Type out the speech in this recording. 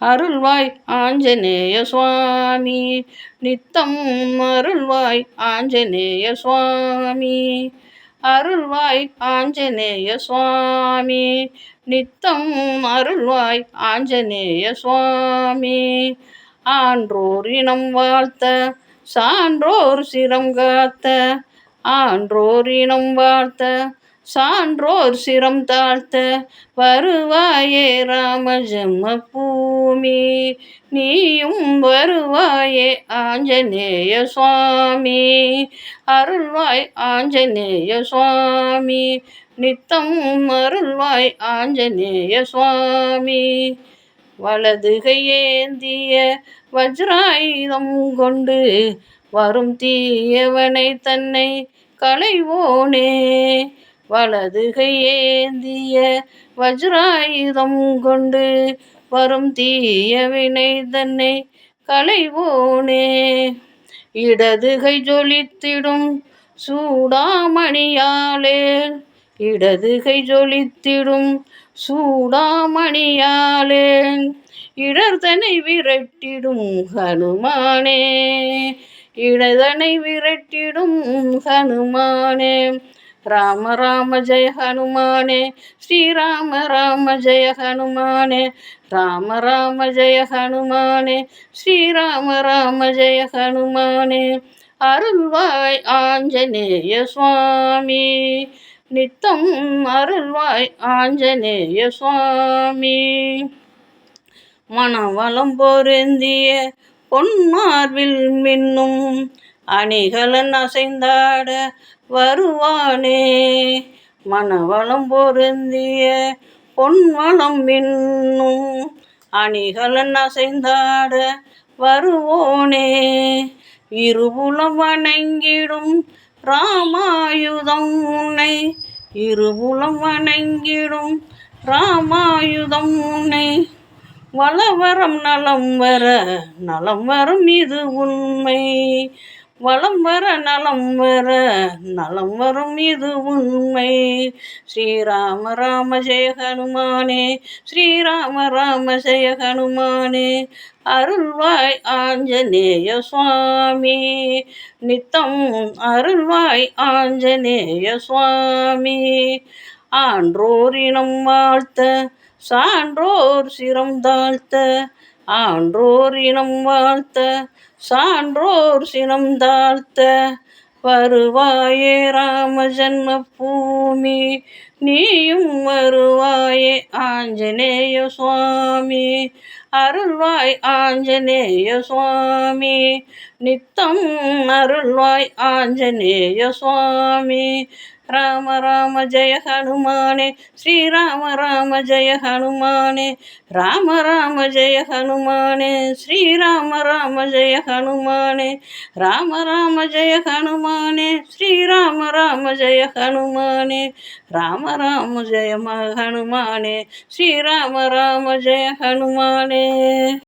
அருள்வாய் ஆஞ்சநேய சுவாமி, நித்தம் அருள்வாய் ஆஞ்சநேய சுவாமி. அருள்வாய் ஆஞ்சநேய சுவாமி, நித்தம் அருள்வாய் ஆஞ்சநேய சுவாமி. ஆன்றோர் இனம் வாழ்த்த சான்றோர் சிரம் காத்த, ஆன்றோர் இனம் வாழ்த்த சான்றோர் சிரம் தாழ்த்த, வருவாயே ராம ஜென்ம பூமி, நீயும் வருவாயே ஆஞ்சநேய சுவாமி. அருள்வாய் ஆஞ்சநேய சுவாமி, நித்தம் அருள்வாய் ஆஞ்சநேய சுவாமி. வலது கையேந்திய வஜ்ராயுதம் கொண்டு வரும் தீயவனை தன்னை களைவோனே. வலது கையேந்திய வஜ்ராயுதம் கொண்டு வரும் தீயவினை தன்னை களைவோனே. இடது கை ஜொலித்திடும் சூடாமணியாலே, இடது கை ஜொலித்திடும் சூடாமணியாலே, இடர்தனை விரட்டிடும் ஹனுமானே, இடதனை விரட்டிடும் ஹனுமானே. ராம ராம ஜெய ஹனுமானே, ஸ்ரீராம ராம ஜெய ஹனுமானே. ராம ராம ஜெய ஹனுமானே, ஸ்ரீராம ராம ஜெய ஹனுமானே. அருள்வாய் ஆஞ்சநேய சுவாமி, நித்தம் அருள்வாய் ஆஞ்சநேய சுவாமி. மணவளம் பொருந்திய பொன்மார்பில் மின்னும் அணிகலன் அசைந்தாட வருவானே. மணவளம் பொருந்திய பொன்வளம் மின்னும் அணிகலன் அசைந்தாட வருவோனே. இருபுலம் வணங்கிடும் ராமாயுதம் உன்னை, இருபுலம் வணங்கிடும் ராமாயுதம் உன்னை. வளவரம் நலம் வர நலம் வரும் இது உண்மை, வளம் வர நலம் வர நலம் வரும் இது உண்மை. ஸ்ரீராம ராம ஜெய ஹனுமானே, ஸ்ரீராம ராம ஜெய ஹனுமானே. அருள்வாய் ஆஞ்சநேய சுவாமி, நித்தம் அருள்வாய் ஆஞ்சநேய சுவாமி. ஆன்றோர் இனம் வாழ்த்த சான்றோர் சிரம் தாழ்த்த, ஆன்றோர் இனம் வாழ்த்த சான்றோர் சினம் தாழ்த்த, வருவாயே ராம ஜென்ம பூமி, நீயும் வருவாயே ஆஞ்சநேய சுவாமி. அருள்வாய் ஆஞ்சநேய சுவாமி, நித்தம் அருள்வாய் ஆஞ்சநேய சுவாமி. ராம ராம ஜெய ஹனுமானே, ஸ்ரீராம ராம ஜெய ஹனுமானே. ராம ராம ஜெய ஹனுமானே, ஸ்ரீராம ராம ஜெய ஹனுமானே. ராம ராம ஜெய ஹனுமானே, ஸ்ரீராம ராம ஜெய ஹனுமானே. ராம ராம ஜெய ஹனுமானே, ஸ்ரீராம ராம ஜெய ஹனுமானே.